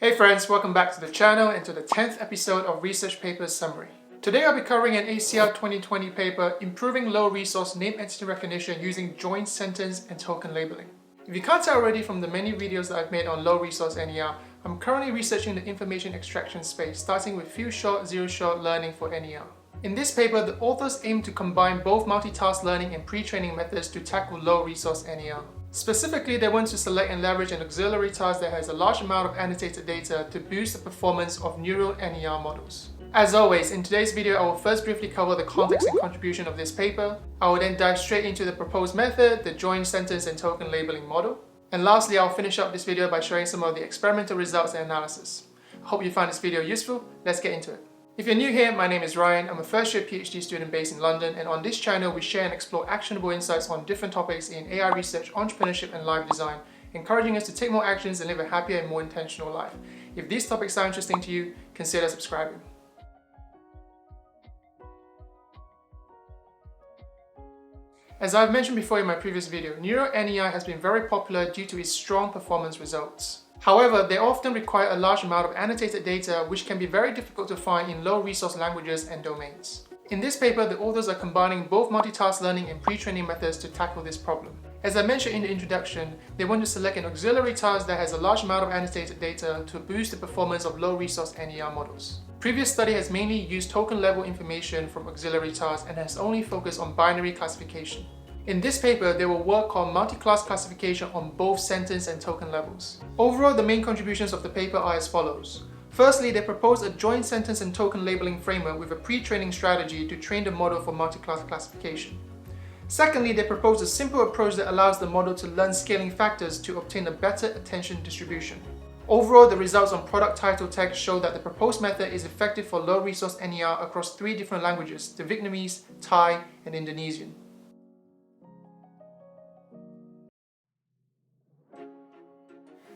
Hey friends, welcome back to the channel and to the 10th episode of Research Papers Summary. Today I'll be covering an ACR 2020 paper, Improving Low Resource Name Entity Recognition Using Joint Sentence and Token Labeling. If you can't tell already from the many videos that I've made on low resource NER, I'm currently researching the information extraction space, starting with few short, zero shot learning for NER. In this paper, the authors aim to combine both multitask learning and pre-training methods to tackle low resource NER. Specifically, they want to select and leverage an auxiliary task that has a large amount of annotated data to boost the performance of neural NER models. As always, in today's video, I will first briefly cover the context and contribution of this paper. I will then dive straight into the proposed method, the joint sentence and token labeling model. And lastly, I'll finish up this video by showing some of the experimental results and analysis. I hope you find this video useful. Let's get into it. If you're new here, my name is Ryan. I'm a first-year PhD student based in London, and on this channel we share and explore actionable insights on different topics in AI research, entrepreneurship and live design, encouraging us to take more actions and live a happier and more intentional life. If these topics are interesting to you, consider subscribing. As I've mentioned before in my previous video, Neural NER has been very popular due to its strong performance results. However, they often require a large amount of annotated data, which can be very difficult to find in low-resource languages and domains. In this paper, the authors are combining both multitask learning and pre-training methods to tackle this problem. As I mentioned in the introduction, they want to select an auxiliary task that has a large amount of annotated data to boost the performance of low-resource NER models. Previous study has mainly used token-level information from auxiliary tasks and has only focused on binary classification. In this paper, they will work on multi-class classification on both sentence and token levels. Overall, the main contributions of the paper are as follows. Firstly, they propose a joint sentence and token labeling framework with a pre-training strategy to train the model for multi-class classification. Secondly, they propose a simple approach that allows the model to learn scaling factors to obtain a better attention distribution. Overall, the results on product title text show that the proposed method is effective for low-resource NER across 3 different languages: the Vietnamese, Thai, and Indonesian.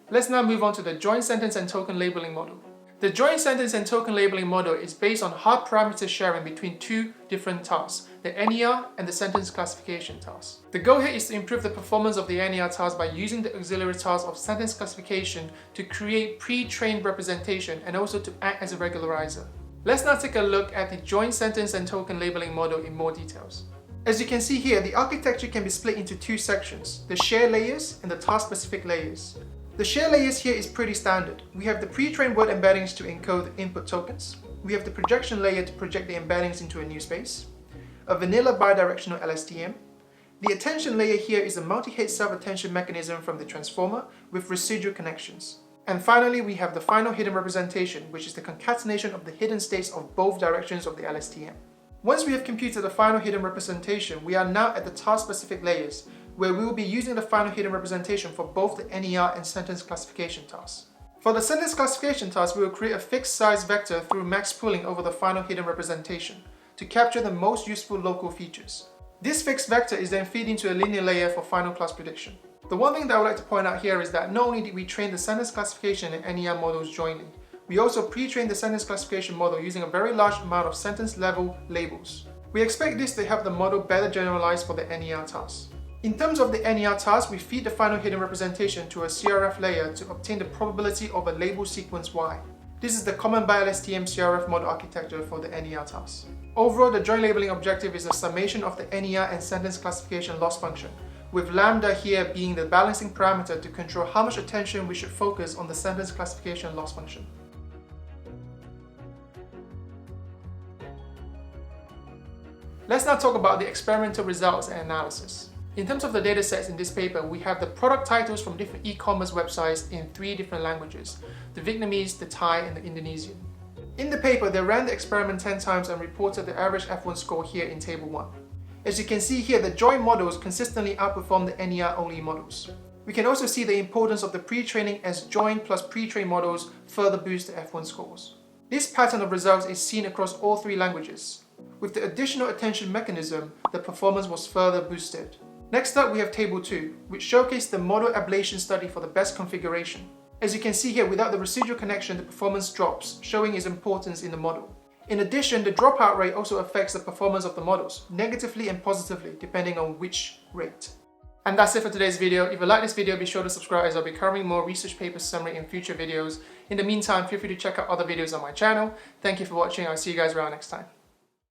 Let's now move on to the joint sentence and token labeling model. The joint sentence and token labeling model is based on hard parameter sharing between 2 different tasks, the NER and the sentence classification task. The goal here is to improve the performance of the NER task by using the auxiliary task of sentence classification to create pre-trained representation and also to act as a regularizer. Let's now take a look at the joint sentence and token labeling model in more details. As you can see here, the architecture can be split into 2 sections, the share layers and the task-specific layers. The share layers here is pretty standard. We have the pre-trained word embeddings to encode the input tokens. We have the projection layer to project the embeddings into a new space. A vanilla bidirectional LSTM. The attention layer here is a multi-hit self-attention mechanism from the transformer with residual connections. And finally, we have the final hidden representation, which is the concatenation of the hidden states of both directions of the LSTM. Once we have computed the final hidden representation, we are now at the task-specific layers, where we will be using the final hidden representation for both the NER and sentence classification tasks. For the sentence classification task, we will create a fixed size vector through max pooling over the final hidden representation to capture the most useful local features. This fixed vector is then fed into a linear layer for final class prediction. The one thing that I would like to point out here is that not only did we train the sentence classification and NER models jointly, we also pre-trained the sentence classification model using a very large amount of sentence level labels. We expect this to help the model better generalize for the NER task. In terms of the NER task, we feed the final hidden representation to a CRF layer to obtain the probability of a label sequence Y. This is the common bi-LSTM CRF model architecture for the NER task. Overall, the joint labeling objective is a summation of the NER and sentence classification loss function, with lambda here being the balancing parameter to control how much attention we should focus on the sentence classification loss function. Let's now talk about the experimental results and analysis. In terms of the datasets in this paper, we have the product titles from different e-commerce websites in 3 different languages: the Vietnamese, the Thai, and the Indonesian. In the paper, they ran the experiment 10 times and reported the average F1 score here in Table 1. As you can see here, the joint models consistently outperform the NER-only models. We can also see the importance of the pre-training, as joint plus pre-trained models further boost the F1 scores. This pattern of results is seen across all 3 languages. With the additional attention mechanism, the performance was further boosted. Next up, we have Table 2, which showcased the model ablation study for the best configuration. As you can see here, without the residual connection, the performance drops, showing its importance in the model. In addition, the dropout rate also affects the performance of the models, negatively and positively, depending on which rate. And that's it for today's video. If you like this video, be sure to subscribe, as I'll be covering more research paper summary in future videos. In the meantime, feel free to check out other videos on my channel. Thank you for watching. I'll see you guys around next time.